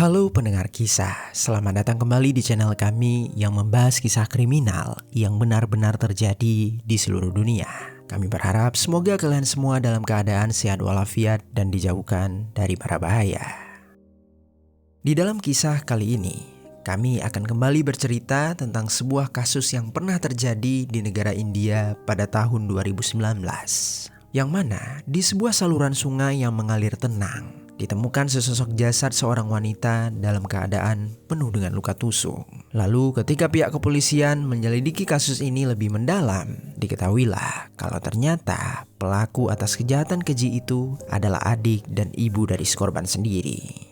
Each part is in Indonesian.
Halo pendengar kisah, selamat datang kembali di channel kami yang membahas kisah kriminal yang benar-benar terjadi di seluruh dunia. Kami berharap semoga kalian semua dalam keadaan sehat walafiat dan dijauhkan dari mara bahaya. Di dalam kisah kali ini, kami akan kembali bercerita tentang sebuah kasus yang pernah terjadi di negara India pada tahun 2019. Yang mana di sebuah saluran sungai yang mengalir tenang, ditemukan sesosok jasad seorang wanita dalam keadaan penuh dengan luka tusuk. Lalu ketika pihak kepolisian menyelidiki kasus ini lebih mendalam, diketahuilah kalau ternyata pelaku atas kejahatan keji itu adalah adik dan ibu dari si korban sendiri.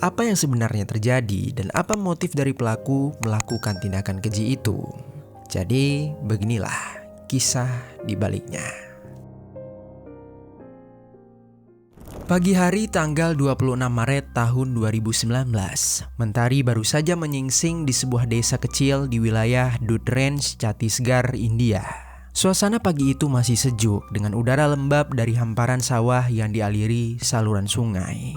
Apa yang sebenarnya terjadi dan apa motif dari pelaku melakukan tindakan keji itu? Jadi beginilah kisah di baliknya. Pagi hari tanggal 26 Maret tahun 2019, mentari baru saja menyingsing di sebuah desa kecil di wilayah Dudh Range, Chhattisgarh, India. Suasana pagi itu masih sejuk dengan udara lembab dari hamparan sawah yang dialiri saluran sungai.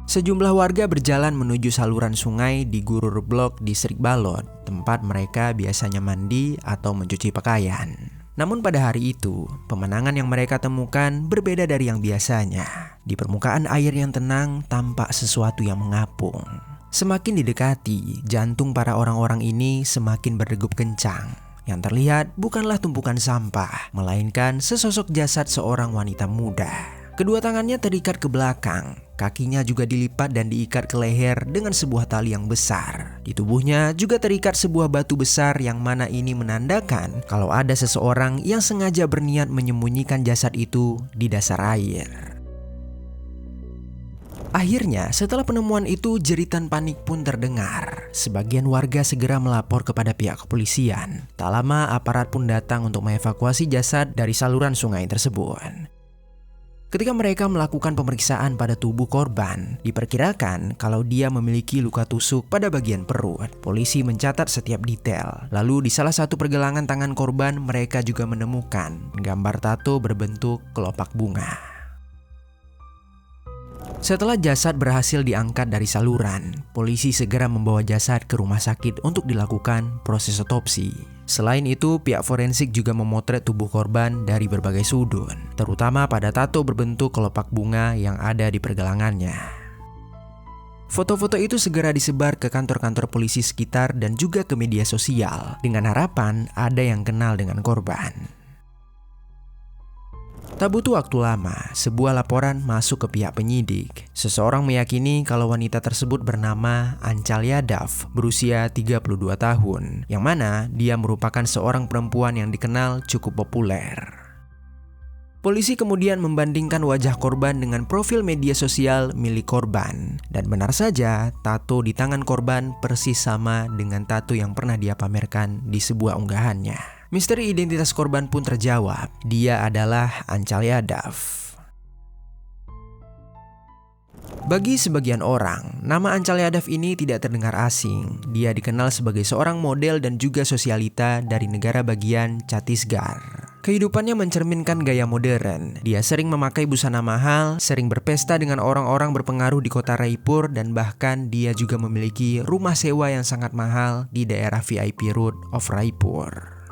Sejumlah warga berjalan menuju saluran sungai di Gurur Blok, Distrik Balot, tempat mereka biasanya mandi atau mencuci pakaian. Namun pada hari itu, pemandangan yang mereka temukan berbeda dari yang biasanya. Di permukaan air yang tenang tampak sesuatu yang mengapung. Semakin didekati, jantung para orang-orang ini semakin berdegup kencang. Yang terlihat bukanlah tumpukan sampah, melainkan sesosok jasad seorang wanita muda. Kedua tangannya terikat ke belakang, kakinya juga dilipat dan diikat ke leher dengan sebuah tali yang besar. Di tubuhnya juga terikat sebuah batu besar yang mana ini menandakan kalau ada seseorang yang sengaja berniat menyembunyikan jasad itu di dasar air. Akhirnya, setelah penemuan itu, jeritan panik pun terdengar. Sebagian warga segera melapor kepada pihak kepolisian. Tak lama, aparat pun datang untuk mengevakuasi jasad dari saluran sungai tersebut. Ketika mereka melakukan pemeriksaan pada tubuh korban, diperkirakan kalau dia memiliki luka tusuk pada bagian perut. Polisi mencatat setiap detail. Lalu di salah satu pergelangan tangan korban, mereka juga menemukan gambar tato berbentuk kelopak bunga. Setelah jasad berhasil diangkat dari saluran, polisi segera membawa jasad ke rumah sakit untuk dilakukan proses otopsi. Selain itu, pihak forensik juga memotret tubuh korban dari berbagai sudut, terutama pada tato berbentuk kelopak bunga yang ada di pergelangannya. Foto-foto itu segera disebar ke kantor-kantor polisi sekitar dan juga ke media sosial, dengan harapan ada yang kenal dengan korban. Tak butuh waktu lama, sebuah laporan masuk ke pihak penyidik. Seseorang meyakini kalau wanita tersebut bernama Anchal Yadav, berusia 32 tahun, yang mana dia merupakan seorang perempuan yang dikenal cukup populer. Polisi kemudian membandingkan wajah korban dengan profil media sosial milik korban. Dan benar saja, tato di tangan korban persis sama dengan tato yang pernah dia pamerkan di sebuah unggahannya. Misteri identitas korban pun terjawab. Dia adalah Anchal Yadav. Bagi sebagian orang, nama Anchal Yadav ini tidak terdengar asing. Dia dikenal sebagai seorang model dan juga sosialita dari negara bagian Chhattisgarh. Kehidupannya mencerminkan gaya modern. Dia sering memakai busana mahal, sering berpesta dengan orang-orang berpengaruh di kota Raipur, dan bahkan dia juga memiliki rumah sewa yang sangat mahal di daerah VIP Road of Raipur.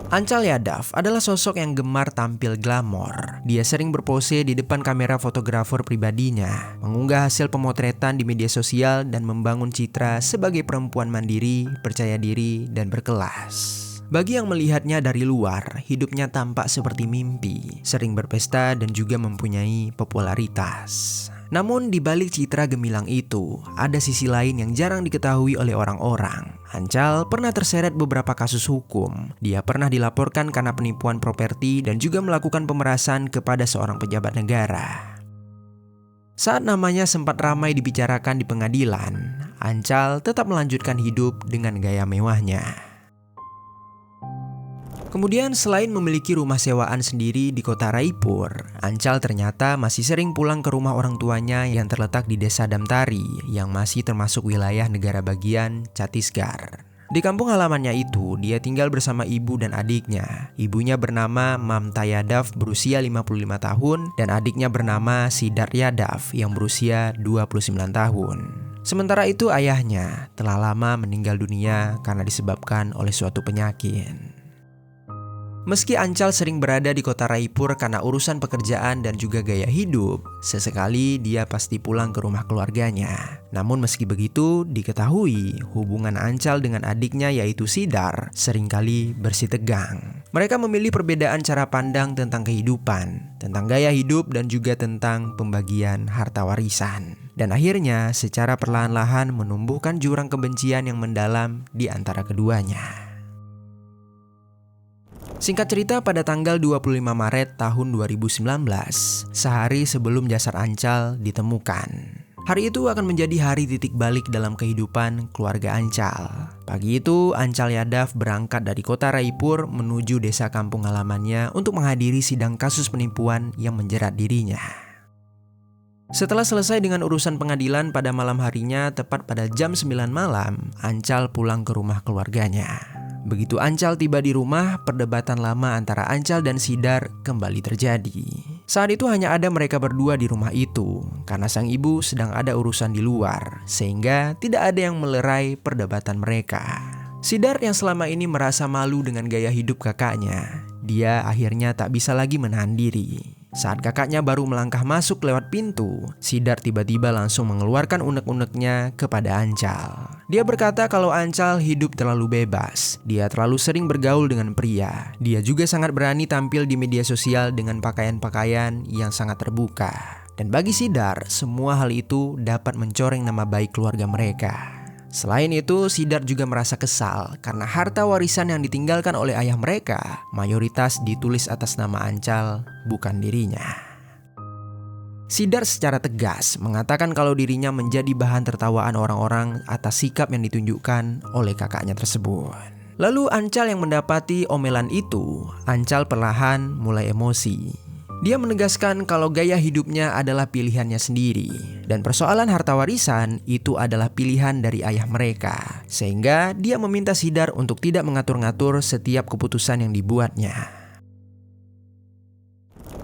Anchal Yadav adalah sosok yang gemar tampil glamor. Dia sering berpose di depan kamera fotografer pribadinya, mengunggah hasil pemotretan di media sosial dan membangun citra sebagai perempuan mandiri, percaya diri, dan berkelas. Bagi yang melihatnya dari luar, hidupnya tampak seperti mimpi, sering berpesta dan juga mempunyai popularitas. Namun di balik citra gemilang itu, ada sisi lain yang jarang diketahui oleh orang-orang. Anchal pernah terseret beberapa kasus hukum. Dia pernah dilaporkan karena penipuan properti dan juga melakukan pemerasan kepada seorang pejabat negara. Saat namanya sempat ramai dibicarakan di pengadilan, Anchal tetap melanjutkan hidup dengan gaya mewahnya. Kemudian selain memiliki rumah sewaan sendiri di kota Raipur, Anchal ternyata masih sering pulang ke rumah orang tuanya yang terletak di desa Damtari yang masih termasuk wilayah negara bagian Chhattisgarh. Di kampung halamannya itu, dia tinggal bersama ibu dan adiknya. Ibunya bernama Mamta Yadav berusia 55 tahun dan adiknya bernama Siddharth Yadav yang berusia 29 tahun. Sementara itu ayahnya telah lama meninggal dunia karena disebabkan oleh suatu penyakit. Meski Anchal sering berada di kota Raipur karena urusan pekerjaan dan juga gaya hidup, sesekali dia pasti pulang ke rumah keluarganya. Namun meski begitu, diketahui hubungan Anchal dengan adiknya yaitu Siddharth seringkali bersitegang. Mereka memilih perbedaan cara pandang tentang kehidupan, tentang gaya hidup dan juga tentang pembagian harta warisan. Dan akhirnya secara perlahan-lahan menumbuhkan jurang kebencian yang mendalam di antara keduanya. Singkat cerita, pada tanggal 25 Maret tahun 2019, sehari sebelum jasad Anchal ditemukan. Hari itu akan menjadi hari titik balik dalam kehidupan keluarga Anchal. Pagi itu, Anchal Yadav berangkat dari kota Raipur menuju desa kampung halamannya untuk menghadiri sidang kasus penipuan yang menjerat dirinya. Setelah selesai dengan urusan pengadilan pada malam harinya, tepat pada jam 9 malam, Anchal pulang ke rumah keluarganya. Begitu Anchal tiba di rumah, perdebatan lama antara Anchal dan Siddharth kembali terjadi. Saat itu hanya ada mereka berdua di rumah itu, karena sang ibu sedang ada urusan di luar, sehingga tidak ada yang melerai perdebatan mereka. Siddharth yang selama ini merasa malu dengan gaya hidup kakaknya, dia akhirnya tak bisa lagi menahan diri. Saat kakaknya baru melangkah masuk lewat pintu, Siddharth tiba-tiba langsung mengeluarkan unek-uneknya kepada Anchal. Dia berkata kalau Anchal hidup terlalu bebas, dia terlalu sering bergaul dengan pria. Dia juga sangat berani tampil di media sosial dengan pakaian-pakaian yang sangat terbuka. Dan bagi Siddharth, semua hal itu dapat mencoreng nama baik keluarga mereka. Selain itu, Siddharth juga merasa kesal karena harta warisan yang ditinggalkan oleh ayah mereka mayoritas ditulis atas nama Anchal, bukan dirinya. Siddharth secara tegas mengatakan kalau dirinya menjadi bahan tertawaan orang-orang atas sikap yang ditunjukkan oleh kakaknya tersebut. Lalu Anchal yang mendapati omelan itu, Anchal perlahan mulai emosi. Dia menegaskan kalau gaya hidupnya adalah pilihannya sendiri dan persoalan harta warisan itu adalah pilihan dari ayah mereka, sehingga dia meminta Siddharth untuk tidak mengatur-ngatur setiap keputusan yang dibuatnya.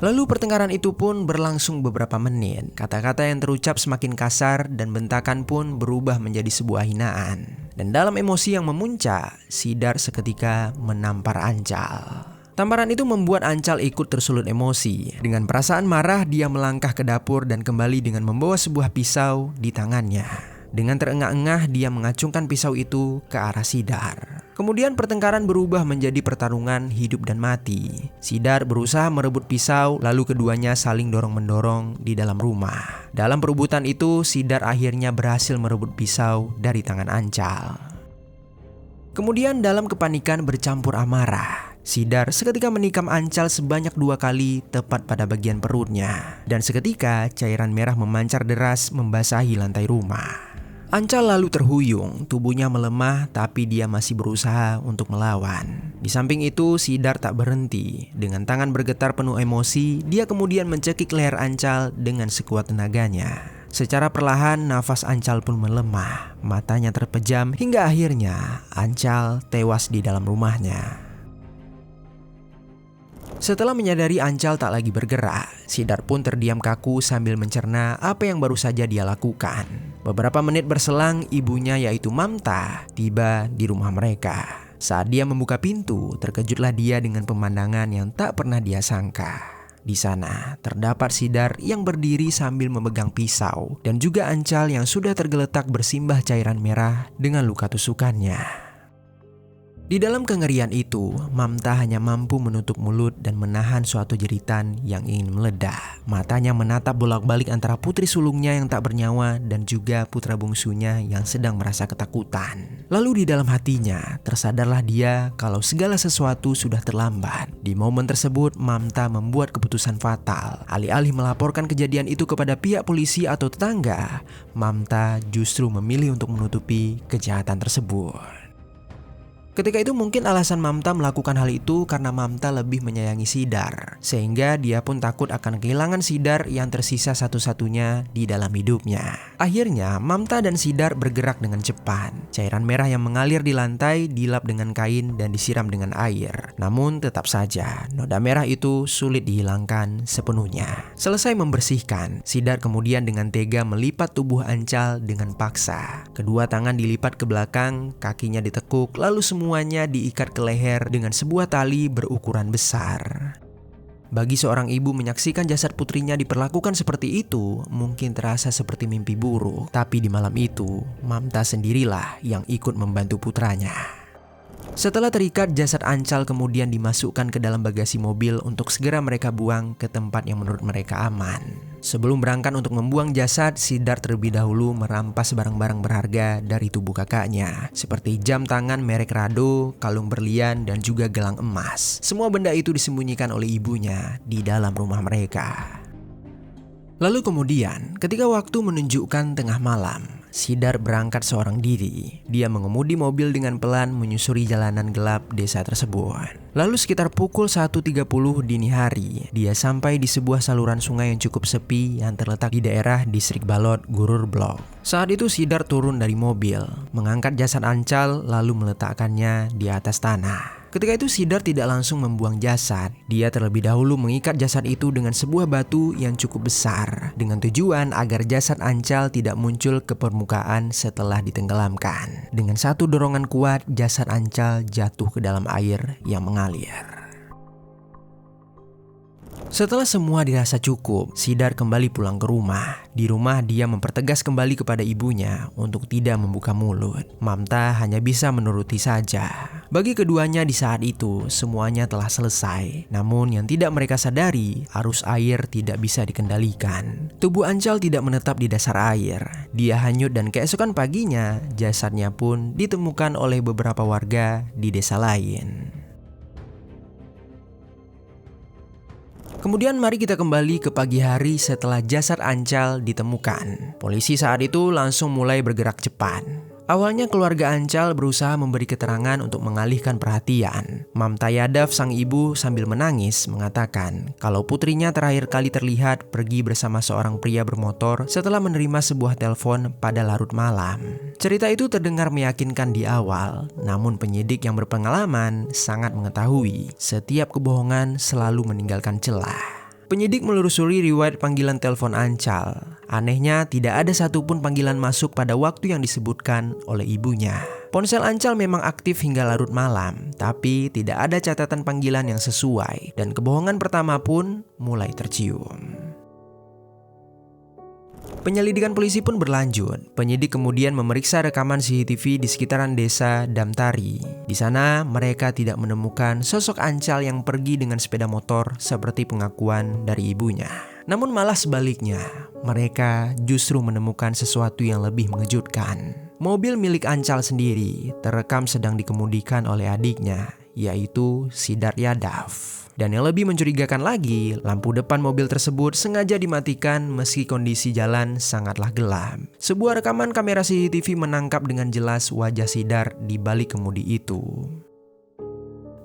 Lalu pertengkaran itu pun berlangsung beberapa menit. Kata-kata yang terucap semakin kasar dan bentakan pun berubah menjadi sebuah hinaan. Dan dalam emosi yang memuncak, Siddharth seketika menampar Anchal. Tamparan itu membuat Anchal ikut tersulut emosi. Dengan perasaan marah, dia melangkah ke dapur dan kembali dengan membawa sebuah pisau di tangannya. Dengan terengah-engah, dia mengacungkan pisau itu ke arah Siddharth. Kemudian pertengkaran berubah menjadi pertarungan hidup dan mati. Siddharth berusaha merebut pisau, lalu keduanya saling dorong-mendorong di dalam rumah. Dalam perebutan itu, Siddharth akhirnya berhasil merebut pisau dari tangan Anchal. Kemudian dalam kepanikan bercampur amarah, Siddharth seketika menikam Anchal sebanyak 2 kali tepat pada bagian perutnya. Dan seketika cairan merah memancar deras membasahi lantai rumah. Anchal lalu terhuyung, tubuhnya melemah tapi dia masih berusaha untuk melawan. Di samping itu Siddharth tak berhenti. Dengan tangan bergetar penuh emosi, dia kemudian mencekik leher Anchal dengan sekuat tenaganya. Secara perlahan nafas Anchal pun melemah, matanya terpejam hingga akhirnya Anchal tewas di dalam rumahnya. Setelah menyadari Anchal tak lagi bergerak, Siddharth pun terdiam kaku sambil mencerna apa yang baru saja dia lakukan. Beberapa menit berselang, ibunya yaitu Mamta tiba di rumah mereka. Saat dia membuka pintu, terkejutlah dia dengan pemandangan yang tak pernah dia sangka. Di sana terdapat Siddharth yang berdiri sambil memegang pisau dan juga Anchal yang sudah tergeletak bersimbah cairan merah dengan luka tusukannya. Di dalam kengerian itu, Mamta hanya mampu menutup mulut dan menahan suatu jeritan yang ingin meledak. Matanya menatap bolak-balik antara putri sulungnya yang tak bernyawa dan juga putra bungsunya yang sedang merasa ketakutan. Lalu di dalam hatinya, tersadarlah dia kalau segala sesuatu sudah terlambat. Di momen tersebut, Mamta membuat keputusan fatal. Alih-alih melaporkan kejadian itu kepada pihak polisi atau tetangga, Mamta justru memilih untuk menutupi kejahatan tersebut. Ketika itu mungkin alasan Mamta melakukan hal itu karena Mamta lebih menyayangi Sidar, sehingga dia pun takut akan kehilangan Sidar yang tersisa satu-satunya di dalam hidupnya. Akhirnya Mamta dan Sidar bergerak dengan cepat. Cairan merah yang mengalir di lantai dilap dengan kain dan disiram dengan air. Namun tetap saja noda merah itu sulit dihilangkan sepenuhnya. Selesai membersihkan, Sidar kemudian dengan tega melipat tubuh Ancal dengan paksa. Kedua tangan dilipat ke belakang, kakinya ditekuk, lalu semuanya diikat ke leher dengan sebuah tali berukuran besar. Bagi seorang ibu menyaksikan jasad putrinya diperlakukan seperti itu, mungkin terasa seperti mimpi buruk. Tapi di malam itu, Mamta sendirilah yang ikut membantu putranya. Setelah terikat, jasad Ancal kemudian dimasukkan ke dalam bagasi mobil untuk segera mereka buang ke tempat yang menurut mereka aman. Sebelum berangkat untuk membuang jasad, Sidar terlebih dahulu merampas barang-barang berharga dari tubuh kakaknya, seperti jam tangan merek Rado, kalung berlian, dan juga gelang emas. Semua benda itu disembunyikan oleh ibunya di dalam rumah mereka. Lalu kemudian, ketika waktu menunjukkan tengah malam, Sidar berangkat seorang diri. Dia mengemudi mobil dengan pelan menyusuri jalanan gelap desa tersebut. Lalu sekitar pukul 1.30 dini hari, dia sampai di sebuah saluran sungai yang cukup sepi yang terletak di daerah distrik Balot, Gurur Blok. Saat itu Sidar turun dari mobil, mengangkat jasad Ancal lalu meletakkannya di atas tanah. Ketika itu Sidar tidak langsung membuang jasad. Dia terlebih dahulu mengikat jasad itu dengan sebuah batu yang cukup besar, dengan tujuan agar jasad Ancal tidak muncul ke permukaan setelah ditenggelamkan. Dengan satu dorongan kuat, jasad Ancal jatuh ke dalam air yang mengalir. Setelah semua dirasa cukup, Sidar kembali pulang ke rumah. Di rumah dia mempertegas kembali kepada ibunya untuk tidak membuka mulut. Mamta hanya bisa menuruti saja. Bagi keduanya di saat itu, semuanya telah selesai. Namun yang tidak mereka sadari, arus air tidak bisa dikendalikan. Tubuh Ancal tidak menetap di dasar air. Dia hanyut dan keesokan paginya, jasadnya pun ditemukan oleh beberapa warga di desa lain. Kemudian mari kita kembali ke pagi hari setelah jasad Ancal ditemukan. Polisi saat itu langsung mulai bergerak cepat. Awalnya keluarga Ancal berusaha memberi keterangan untuk mengalihkan perhatian. Mamta Yadav, sang ibu, sambil menangis mengatakan kalau putrinya terakhir kali terlihat pergi bersama seorang pria bermotor setelah menerima sebuah telepon pada larut malam. Cerita itu terdengar meyakinkan di awal, namun penyidik yang berpengalaman sangat mengetahui setiap kebohongan selalu meninggalkan celah. Penyidik menelusuri riwayat panggilan telepon Ancal. Anehnya, tidak ada satupun panggilan masuk pada waktu yang disebutkan oleh ibunya. Ponsel Ancal memang aktif hingga larut malam, tapi tidak ada catatan panggilan yang sesuai, dan kebohongan pertama pun mulai tercium. Penyelidikan polisi pun berlanjut. Penyidik kemudian memeriksa rekaman CCTV di sekitaran desa Damtari. Di sana mereka tidak menemukan sosok Ancal yang pergi dengan sepeda motor seperti pengakuan dari ibunya. Namun malah sebaliknya, mereka justru menemukan sesuatu yang lebih mengejutkan. Mobil milik Ancal sendiri terekam sedang dikemudikan oleh adiknya, yaitu Sidar Yadav. Dan yang lebih mencurigakan lagi, lampu depan mobil tersebut sengaja dimatikan meski kondisi jalan sangatlah gelap. Sebuah rekaman kamera CCTV menangkap dengan jelas wajah Sidar di balik kemudi itu.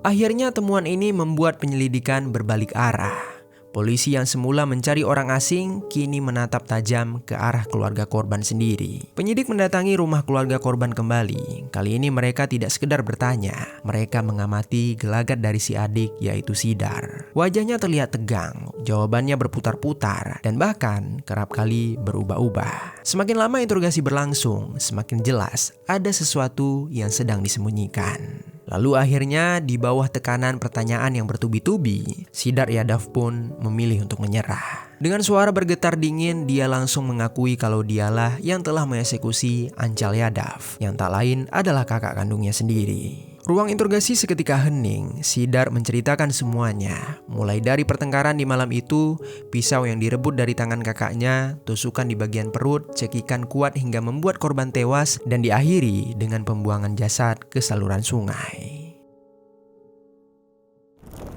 Akhirnya temuan ini membuat penyelidikan berbalik arah. Polisi yang semula mencari orang asing kini menatap tajam ke arah keluarga korban sendiri. Penyidik mendatangi rumah keluarga korban kembali. Kali ini mereka tidak sekedar bertanya, mereka mengamati gelagat dari si adik yaitu Sidar. Wajahnya terlihat tegang, jawabannya berputar-putar, dan bahkan kerap kali berubah-ubah. Semakin lama interogasi berlangsung, semakin jelas ada sesuatu yang sedang disembunyikan. Lalu akhirnya di bawah tekanan pertanyaan yang bertubi-tubi, Sidar Yadav pun memilih untuk menyerah. Dengan suara bergetar dingin, dia langsung mengakui kalau dialah yang telah mengeksekusi Ancal Yadav, yang tak lain adalah kakak kandungnya sendiri. Ruang interogasi seketika hening. Sidar menceritakan semuanya, mulai dari pertengkaran di malam itu, pisau yang direbut dari tangan kakaknya, tusukan di bagian perut, cekikan kuat hingga membuat korban tewas, dan diakhiri dengan pembuangan jasad ke saluran sungai.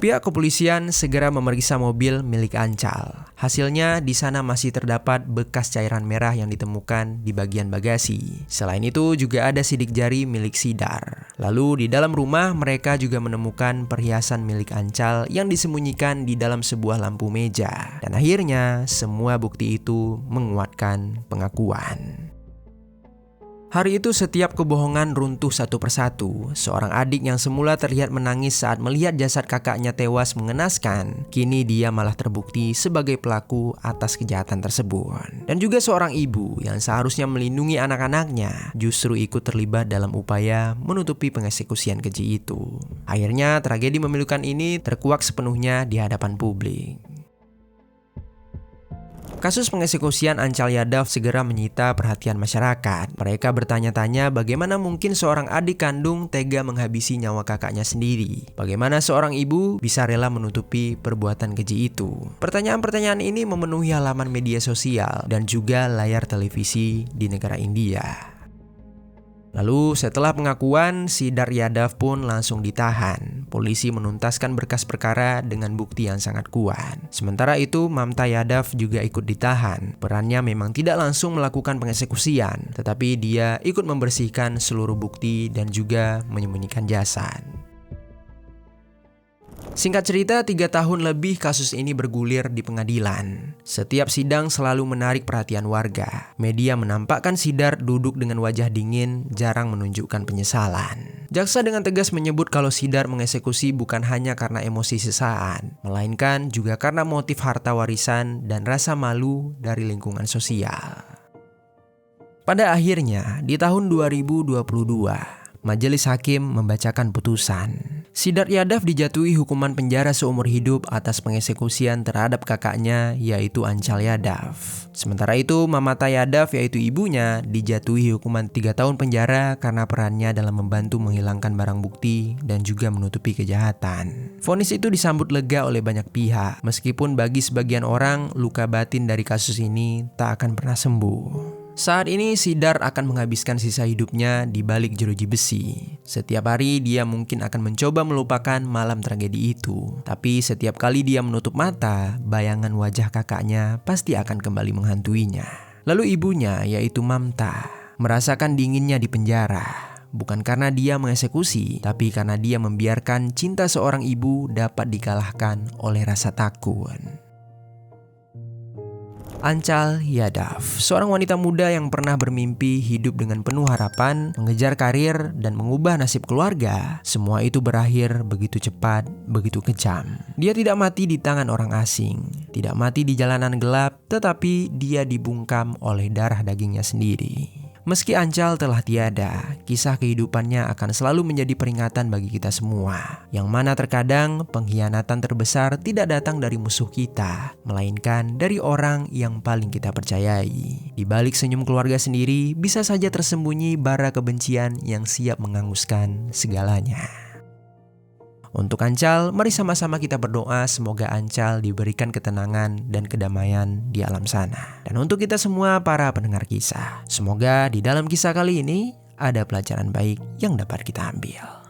Pihak kepolisian segera memeriksa mobil milik Ancal. Hasilnya di sana masih terdapat bekas cairan merah yang ditemukan di bagian bagasi. Selain itu juga ada sidik jari milik Sidar. Lalu di dalam rumah mereka juga menemukan perhiasan milik Ancal yang disembunyikan di dalam sebuah lampu meja. Dan akhirnya semua bukti itu menguatkan pengakuan. Hari itu setiap kebohongan runtuh satu persatu. Seorang adik yang semula terlihat menangis saat melihat jasad kakaknya tewas mengenaskan, kini dia malah terbukti sebagai pelaku atas kejahatan tersebut. Dan juga seorang ibu yang seharusnya melindungi anak-anaknya justru ikut terlibat dalam upaya menutupi pengeksekusian keji itu. Akhirnya tragedi memilukan ini terkuak sepenuhnya di hadapan publik. Kasus pengeksekusian Ancal Yadav segera menyita perhatian masyarakat. Mereka bertanya-tanya bagaimana mungkin seorang adik kandung tega menghabisi nyawa kakaknya sendiri. Bagaimana seorang ibu bisa rela menutupi perbuatan keji itu. Pertanyaan-pertanyaan ini memenuhi halaman media sosial dan juga layar televisi di negara India. Lalu setelah pengakuan, Siddharth Yadav pun langsung ditahan. Polisi menuntaskan berkas perkara dengan bukti yang sangat kuat. Sementara itu, Mamta Yadav juga ikut ditahan. Perannya memang tidak langsung melakukan pengeksekusian, tetapi dia ikut membersihkan seluruh bukti dan juga menyembunyikan jasad. Singkat cerita, 3 tahun lebih kasus ini bergulir di pengadilan. Setiap sidang selalu menarik perhatian warga. Media menampakkan Siddharth duduk dengan wajah dingin, jarang menunjukkan penyesalan. Jaksa dengan tegas menyebut kalau Siddharth mengeksekusi bukan hanya karena emosi sesaat, melainkan juga karena motif harta warisan dan rasa malu dari lingkungan sosial. Pada akhirnya, di tahun 2022, Majelis Hakim membacakan putusan. Siddharth Yadav dijatuhi hukuman penjara seumur hidup atas pengeksekusian terhadap kakaknya, yaitu Ancal Yadav. Sementara itu, Mamata Yadav, yaitu ibunya, dijatuhi hukuman 3 tahun penjara karena perannya dalam membantu menghilangkan barang bukti dan juga menutupi kejahatan. Vonis itu disambut lega oleh banyak pihak, meskipun bagi sebagian orang, luka batin dari kasus ini tak akan pernah sembuh. Saat ini Siddharth akan menghabiskan sisa hidupnya di balik jeruji besi. Setiap hari dia mungkin akan mencoba melupakan malam tragedi itu. Tapi setiap kali dia menutup mata, bayangan wajah kakaknya pasti akan kembali menghantuinya. Lalu ibunya, yaitu Mamta, merasakan dinginnya di penjara. Bukan karena dia mengeksekusi, tapi karena dia membiarkan cinta seorang ibu dapat dikalahkan oleh rasa takut. Ancal Yadav, seorang wanita muda yang pernah bermimpi hidup dengan penuh harapan, mengejar karir, dan mengubah nasib keluarga. Semua itu berakhir begitu cepat, begitu kejam. Dia tidak mati di tangan orang asing, tidak mati di jalanan gelap, tetapi dia dibungkam oleh darah dagingnya sendiri. Meski Ancal telah tiada, kisah kehidupannya akan selalu menjadi peringatan bagi kita semua. Yang mana terkadang pengkhianatan terbesar tidak datang dari musuh kita, melainkan dari orang yang paling kita percayai. Di balik senyum keluarga sendiri, bisa saja tersembunyi bara kebencian yang siap menghanguskan segalanya. Untuk Ancal, mari sama-sama kita berdoa semoga Ancal diberikan ketenangan dan kedamaian di alam sana. Dan untuk kita semua para pendengar kisah, semoga di dalam kisah kali ini ada pelajaran baik yang dapat kita ambil.